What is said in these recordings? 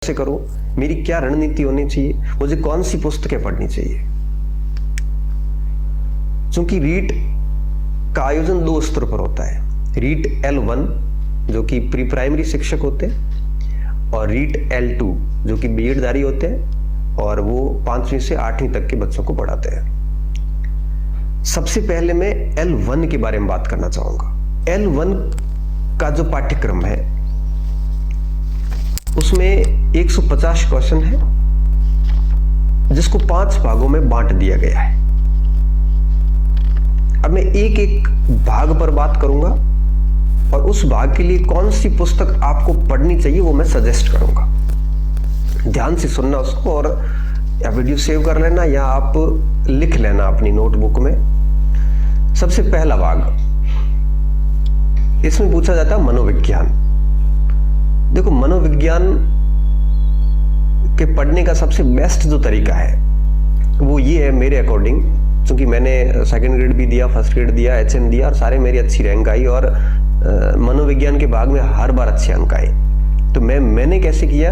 कैसे करूं, मेरी क्या रणनीति होनी चाहिए, मुझे कौन सी पुस्तकें पढ़नी चाहिए। क्योंकि रीट का आयोजन 2 स्तर पर होता है। रीट L1 जो कि प्री प्राइमरी शिक्षक होते हैं और रीट L2 जो कि बीएडधारी होते हैं और वो 5वीं से 8वीं तक के बच्चों को पढ़ाते हैं। सबसे पहले मैं L1 के बारे में बात करना चाहूंगा। L1 का जो पाठ्यक्रम है उसमें 150 क्वेश्चन है जिसको 5 भागों में बांट दिया गया है। अब मैं एक एक भाग पर बात करूंगा और उस भाग के लिए कौन सी पुस्तक आपको पढ़नी चाहिए वो मैं सजेस्ट करूंगा। ध्यान से सुनना उसको, और या वीडियो सेव कर लेना या आप लिख लेना अपनी नोटबुक में। सबसे पहला भाग, इसमें पूछा जाता है मनोविज्ञान। देखो, मनोविज्ञान के पढ़ने का सबसे बेस्ट जो तरीका है वो ये है मेरे अकॉर्डिंग, क्योंकि मैंने सेकंड ग्रेड भी दिया, फर्स्ट ग्रेड दिया, HM दिया और सारे मेरी अच्छी रैंक आई और मनोविज्ञान के भाग में हर बार अच्छे अंक आए। तो मैंने कैसे किया,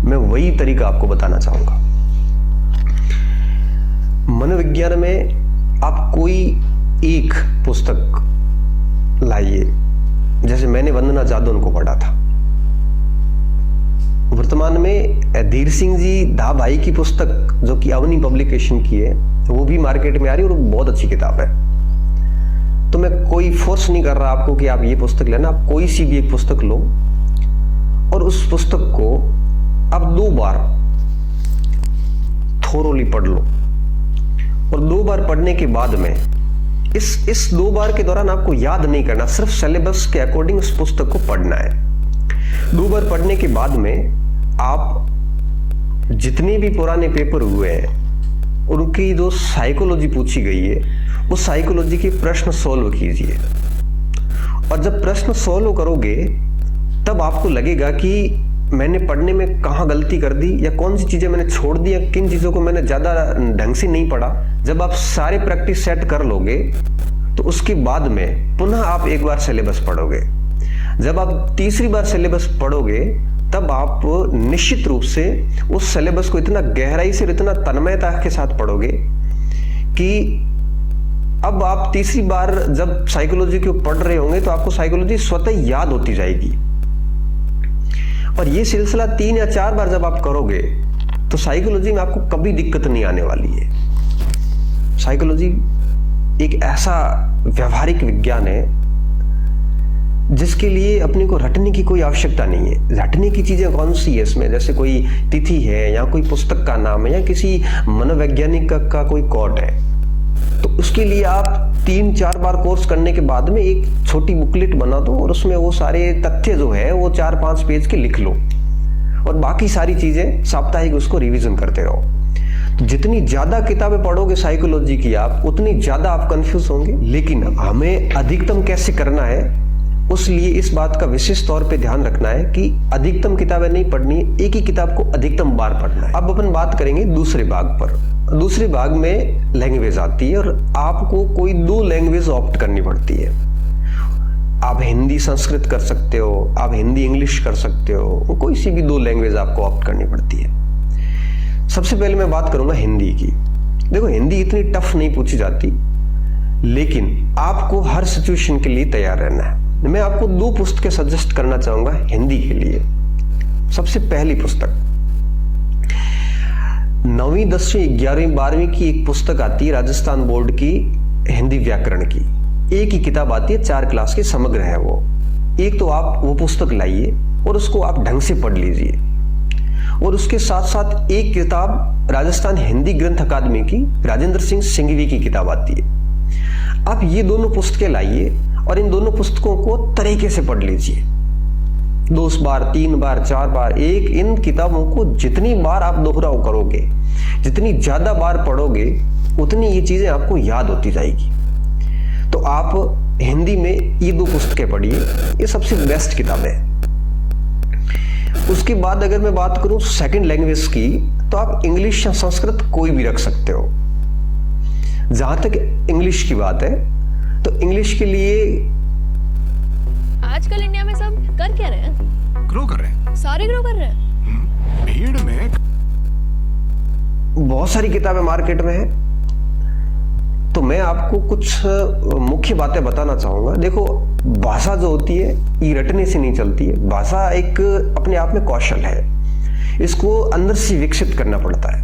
मैं वही तरीका आपको बताना चाहूंगा। मनोविज्ञान में आप कोई एक पुस्तक लाइए। जैसे मैंने वंदना जादौन को पढ़ा था। वर्तमान में धीर सिंह जी दा भाई की पुस्तक जो कि अवनी पब्लिकेशन की है वो भी मार्केट में आ रही है और वो बहुत अच्छी किताब है। तो मैं कोई फोर्स नहीं कर रहा आपको कि आप ये पुस्तक लेना, आप कोई सी भी एक पुस्तक लो और उस पुस्तक को आप 2 बार थोरोली पढ़ लो। और 2 बार पढ़ने के बाद में इस 2 बार के दौरान आपको याद नहीं करना, सिर्फ सिलेबस के अकॉर्डिंग उस पुस्तक को पढ़ना है। 2 बार पढ़ने के बाद में आप जितने भी पुराने पेपर हुए हैं उनकी जो साइकोलॉजी पूछी गई है उस साइकोलॉजी के प्रश्न सॉल्व कीजिए। और जब प्रश्न सॉल्व करोगे तब आपको लगेगा कि मैंने पढ़ने में कहाँ गलती कर दी या कौन सी चीजें मैंने छोड़ दी या किन चीजों को मैंने ज्यादा ढंग से नहीं पढ़ा। जब आप सारे प्रैक्टिस सेट कर लोगे तो उसके बाद में पुनः आप एक बार सिलेबस पढ़ोगे। जब आप तीसरी बार सिलेबस पढ़ोगे तब आप निश्चित रूप से उस सिलेबस को इतना गहराई से, इतना तन्मयता के साथ पढ़ोगे कि अब आप तीसरी बार जब साइकोलॉजी को पढ़ रहे होंगे तो आपको साइकोलॉजी स्वतः याद होती जाएगी। और ये सिलसिला 3 या 4 बार जब आप करोगे तो साइकोलॉजी में आपको कभी दिक्कत नहीं आने वाली है। साइकोलॉजी एक ऐसा व्यवहारिक विज्ञान है जिसके लिए अपने को रटने की कोई आवश्यकता नहीं है। रटने की चीजें कौन सी है इसमें, जैसे कोई तिथि है या कोई पुस्तक का नाम है या किसी मनोवैज्ञानिक का कोई कोट है, तो उसके लिए आप 3-4 बार कोर्स करने के बाद में एक छोटी बुकलेट बना दो और उसमें वो सारे तथ्य जो है वो 4-5 पेज के लिख लो और बाकी सारी चीजें साप्ताहिक उसको रिवीजन करते रहो। तो जितनी ज्यादा किताबें पढ़ोगे साइकोलॉजी की आप, उतनी ज्यादा आप कंफ्यूज होंगे। लेकिन हमें अधिकतम कैसे करना है, उसलिए इस बात का विशेष तौर पे ध्यान रखना है कि अधिकतम किताबें नहीं पढ़नी है, एक ही किताब को अधिकतम बार पढ़ना है। अब अपन बात करेंगे दूसरे भाग पर। दूसरे भाग में लैंग्वेज आती है और आपको कोई 2 लैंग्वेज ऑप्ट करनी पड़ती है। आप हिंदी संस्कृत कर सकते हो, आप हिंदी इंग्लिश कर सकते हो, कोई सी भी 2 लैंग्वेज आपको ऑप्ट करनी पड़ती है। सबसे पहले मैं बात करूंगा हिंदी की। देखो, हिंदी इतनी टफ नहीं पूछी जाती, लेकिन आपको हर सिचुएशन के लिए तैयार रहना है। मैं आपको 2 पुस्तकें सजेस्ट करना चाहूंगा हिंदी के लिए। सबसे पहली पुस्तक 9वीं 10वीं 11वीं 12वीं की एक पुस्तक आती है राजस्थान बोर्ड की, हिंदी व्याकरण की। एक ही किताब आती है, 4 क्लास की समग्र है वो। एक तो आप वो पुस्तक लाइए और उसको आप ढंग से पढ़ लीजिए। और उसके साथ साथ एक किताब राजस्थान हिंदी ग्रंथ अकादमी की राजेंद्र सिंह सिंघवी की किताब आती है। आप ये दोनों पुस्तकें लाइए और इन दोनों पुस्तकों को तरीके से पढ़ लीजिए। 2 बार, 3 बार, 4 बार, इन किताबों को जितनी बार आप दोहराव करोगे, जितनी ज्यादा बार पढ़ोगे, उतनी ये चीजें आपको याद होती जाएगी। तो आप हिंदी में ये 2 पुस्तकें पढ़िए, ये सबसे बेस्ट किताब है। उसके बाद अगर मैं बात करूं सेकंड लैंग्वेज की, तो आप इंग्लिश या संस्कृत कोई भी रख सकते हो। जहां तक इंग्लिश की बात है तो इंग्लिश के लिए आजकल इंडिया में सब कर क्या रहे हैं? ग्रो कर रहे हैं। सारे ग्रो कर रहे हैं। बहुत सारी किताबें मार्केट में हैं, तो मैं आपको कुछ मुख्य बातें बताना चाहूंगा। देखो, भाषा जो होती है ये रटने से नहीं चलती है। भाषा एक अपने आप में कौशल है, इसको अंदर से विकसित करना पड़ता है।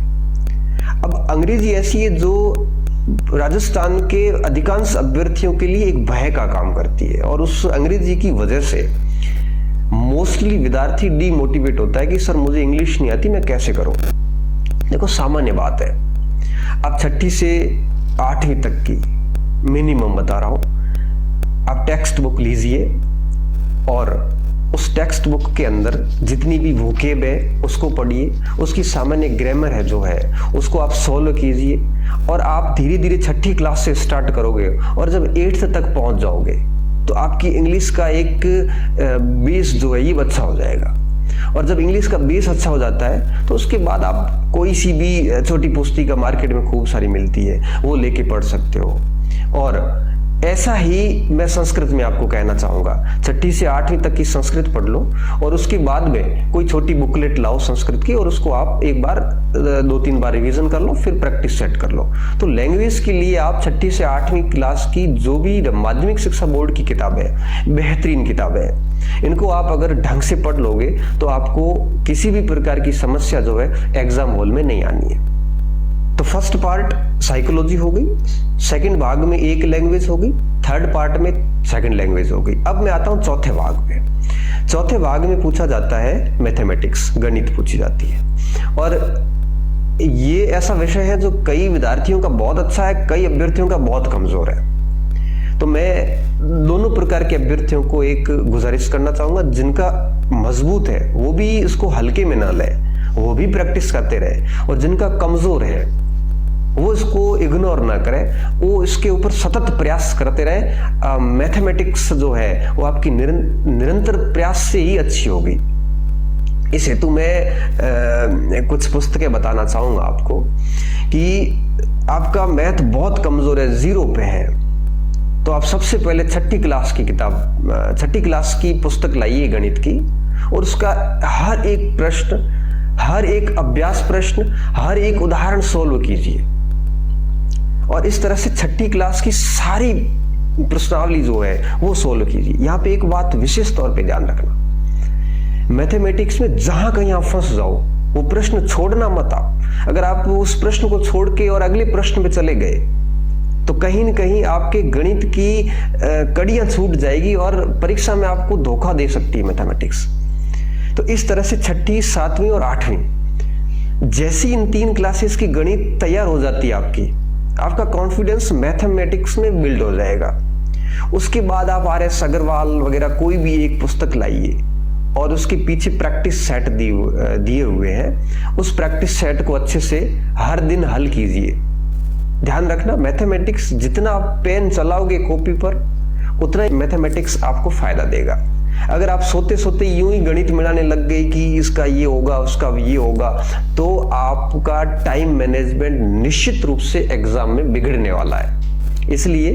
अब अंग्रेजी ऐसी है जो राजस्थान के अधिकांश अभ्यर्थियों के लिए एक भय का काम करती है, और उस अंग्रेजी की वजह से मोस्टली विद्यार्थी डीमोटिवेट होता है कि सर मुझे इंग्लिश नहीं आती, मैं कैसे करूं। देखो, सामान्य बात है, आप 6ठी से 8वीं तक की मिनिमम बता रहा हूं, आप टेक्स्ट बुक लीजिए और उस टेक्स्ट बुक के अंदर जितनी भी वोकेब है उसको पढ़िए, उसकी सामान्य ग्रामर है जो है उसको आप सॉल्व कीजिए, और आप धीरे धीरे 6ठी क्लास से स्टार्ट करोगे और जब 8th तक पहुंच जाओगे तो आपकी इंग्लिश का एक बेस जो है ये अच्छा हो जाएगा। और जब इंग्लिश का बेस अच्छा हो जाता है तो उसके बाद आप कोई सी भी छोटी पुस्तिका मार्केट में खूब सारी मिलती है वो लेके पढ़ सकते हो। और ऐसा ही मैं संस्कृत में आपको कहना चाहूंगा, 6ठी से 8वीं तक की संस्कृत पढ़ लो और उसके बाद में कोई छोटी बुकलेट लाओ संस्कृत की, और उसको आप एक बार 2-3 बार रिवीजन कर लो, फिर प्रैक्टिस सेट कर लो। तो लैंग्वेज के लिए आप 6ठी से 8वीं क्लास की जो भी माध्यमिक शिक्षा बोर्ड की किताबें हैं, बेहतरीन किताबें हैं, इनको आप अगर ढंग से पढ़ लोगे तो आपको किसी भी प्रकार की समस्या जो है एग्जाम हॉल में नहीं आनी है। तो फर्स्ट पार्ट साइकोलॉजी हो गई, सेकंड भाग में एक लैंग्वेज हो गई, थर्ड पार्ट में सेकंड लैंग्वेज हो गई। अब मैं आता हूं चौथे भाग पे। चौथे भाग में पूछा जाता है मैथमेटिक्स, गणित पूछी जाती है, और ये ऐसा विषय है जो कई विद्यार्थियों का बहुत अच्छा है, कई अभ्यर्थियों का बहुत कमजोर है। तो मैं दोनों प्रकार के अभ्यर्थियों को एक गुजारिश करना चाहूंगा, जिनका मजबूत है वो भी इसको हल्के में ना ले, वो भी प्रैक्टिस करते रहे, और जिनका कमजोर है वो इसको इग्नोर ना करे, वो इसके ऊपर सतत प्रयास करते रहे। मैथमेटिक्स जो है वो आपकी निरंतर प्रयास से ही अच्छी होगी। इस हेतु मैं कुछ पुस्तकें बताना चाहूंगा आपको कि आपका मैथ बहुत कमजोर है, 0 पे है, तो आप सबसे पहले 6ठी क्लास की किताब, 6ठी क्लास की पुस्तक लाइए गणित की, और उसका हर एक प्रश्न, हर एक अभ्यास प्रश्न, हर एक उदाहरण सोल्व कीजिए, और इस तरह से 6ठी क्लास की सारी प्रश्नावली जो है वो सोल्व कीजिए। यहां पे एक बात विशेष तौर पे ध्यान रखना, मैथमेटिक्स में जहां कहीं आप फंस जाओ वो प्रश्न छोड़ना मत। आप अगर आप उस प्रश्न को छोड़ के और अगले प्रश्न पे चले गए तो कहीं न कहीं आपके गणित की कड़ियां छूट जाएगी और परीक्षा में आपको धोखा दे सकती है मैथमेटिक्स। तो इस तरह से 6ठी, 7वीं और 8वीं जैसी इन 3 क्लासेस की गणित तैयार हो जाती है आपका कॉन्फिडेंस मैथमेटिक्स में बिल्ड हो जाएगा। उसके बाद आप RS अग्रवाल वगैरह कोई भी एक पुस्तक लाइए और उसके पीछे प्रैक्टिस सेट दिए हुए हैं, उस प्रैक्टिस सेट को अच्छे से हर दिन हल कीजिए। ध्यान रखना, मैथमेटिक्स जितना आप पेन चलाओगे कॉपी पर उतना ही मैथमेटिक्स आपको फायदा देगा। अगर आप सोते सोते यूं ही गणित मिलाने लग गए कि इसका ये होगा उसका ये होगा, तो आपका टाइम मैनेजमेंट निश्चित रूप से एग्जाम में बिगड़ने वाला है। इसलिए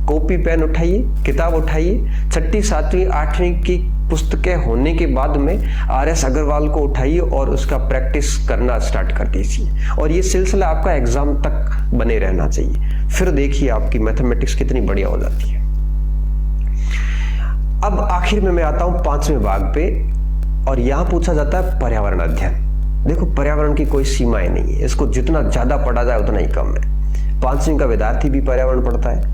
कॉपी पेन उठाइए, किताब उठाइए, 6ठी, 7वीं, 8वीं की पुस्तकें होने के बाद में RS अग्रवाल को उठाइए और उसका प्रैक्टिस करना स्टार्ट कर दीजिए, और ये सिलसिला आपका एग्जाम तक बने रहना चाहिए। फिर देखिए आपकी मैथमेटिक्स कितनी बढ़िया हो जाती है। अब आखिर में मैं आता हूं 5वें भाग पे, और यहां पूछा जाता है पर्यावरण अध्ययन। देखो, पर्यावरण की कोई सीमाएं नहीं है, इसको जितना ज्यादा पढ़ा जाए उतना ही कम है। 5वीं का विद्यार्थी भी पर्यावरण पढ़ता है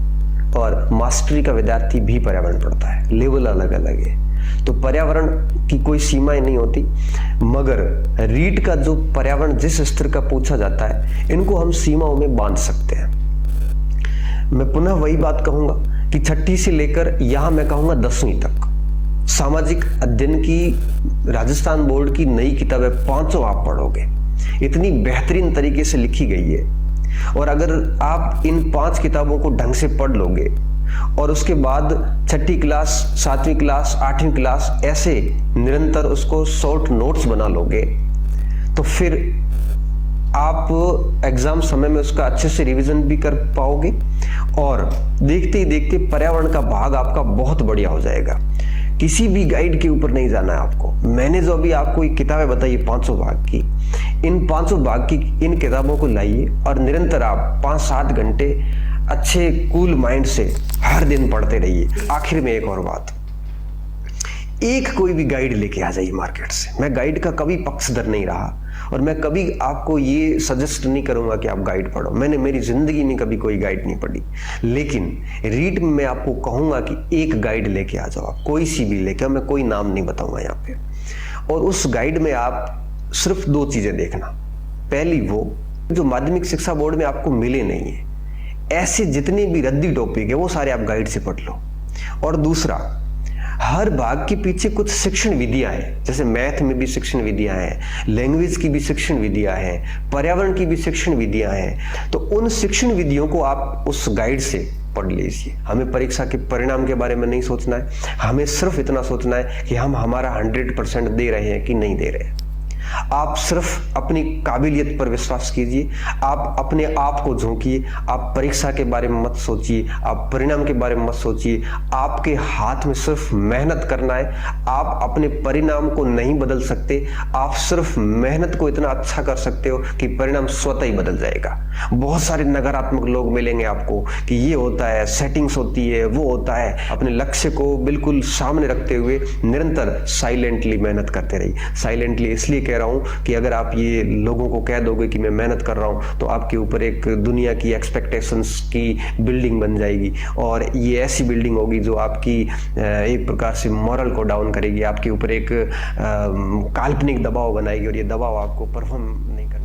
और मास्टरी का विद्यार्थी भी पर्यावरण पढ़ता है, लेवल अलग अलग है। तो पर्यावरण की कोई सीमाएं नहीं होती, मगर रीट का जो पर्यावरण जिस स्तर का पूछा जाता है, इनको हम सीमाओं में बांध सकते हैं। मैं पुनः वही बात कहूंगा कि 6ठी से लेकर यहां मैं कहूंगा 10वीं तक सामाजिक अध्ययन की राजस्थान बोर्ड की नई किताबें 5 आप पढ़ोगे, इतनी बेहतरीन तरीके से लिखी गई है। और अगर आप इन 5 किताबों को ढंग से पढ़ लोगे और उसके बाद 6ठी क्लास, 7वीं क्लास, 8वीं क्लास ऐसे निरंतर उसको शॉर्ट नोट्स बना लोगे, तो फिर आप एग्जाम समय में उसका अच्छे से रिवीजन भी कर पाओगे, और देखते ही देखते पर्यावरण का भाग आपका बहुत बढ़िया हो जाएगा। किसी भी गाइड के ऊपर नहीं जाना है आपको। मैंने जो अभी आपको एक किताबें बताई 500 भाग की, इन 500 भाग की इन किताबों को लाइए और निरंतर आप 5-7 घंटे अच्छे कूल माइंड से हर दिन पढ़ते रहिए। आखिर में एक और बात, एक कोई भी गाइड लेके आ जाइए मार्केट से। मैं गाइड का कभी पक्षधर नहीं रहा और मैं कभी आपको ये सजेस्ट नहीं करूंगा कि आप गाइड पढ़ो। मैंने मेरी जिंदगी में कभी कोई गाइड नहीं पढ़ी, लेकिन रीड में मैं आपको कहूंगा कि एक गाइड लेके आ जाओ आप, कोई सी भी लेके। मैं कोई नाम नहीं बताऊंगा यहाँ पे। और उस गाइड में आप सिर्फ 2 चीजें देखना। पहली, वो जो माध्यमिक शिक्षा बोर्ड में आपको मिले नहीं है, ऐसे जितने भी रद्दी टॉपिक है वो सारे आप गाइड से पढ़ लो। और दूसरा, हर भाग के पीछे कुछ शिक्षण विधियां हैं, जैसे मैथ में भी शिक्षण विधियां हैं, लैंग्वेज की भी शिक्षण विधियां हैं, पर्यावरण की भी शिक्षण विधियां हैं। तो उन शिक्षण विधियों को आप उस गाइड से पढ़ लीजिए। हमें परीक्षा के परिणाम के बारे में नहीं सोचना है, हमें सिर्फ इतना सोचना है कि हम हमारा 100% दे रहे हैं कि नहीं दे रहे हैं। आप सिर्फ अपनी काबिलियत पर विश्वास कीजिए, आप अपने आप को झोंकिए, आप परीक्षा के बारे में मत सोचिए, आप परिणाम के बारे में मत सोचिए। आपके हाथ में सिर्फ मेहनत करना है। आप अपने परिणाम को नहीं बदल सकते, आप सिर्फ मेहनत को इतना अच्छा कर सकते हो कि परिणाम स्वतः ही बदल जाएगा। बहुत सारे नकारात्मक लोग मिलेंगे आपको कि ये होता है, सेटिंग्स होती है, वो होता है। अपने लक्ष्य को बिल्कुल सामने रखते हुए निरंतर साइलेंटली मेहनत करते रहिए। साइलेंटली इसलिए कह रहा हूं कि अगर आप ये लोगों को कह दोगे कि मैं मेहनत कर रहा हूं, तो आपके ऊपर एक दुनिया की एक्सपेक्टेशंस की बिल्डिंग बन जाएगी और ये ऐसी बिल्डिंग होगी जो आपकी एक प्रकार से मॉरल को डाउन करेगी, आपके ऊपर एक काल्पनिक दबाव बनाएगी और ये दबाव आपको परफॉर्म नहीं कर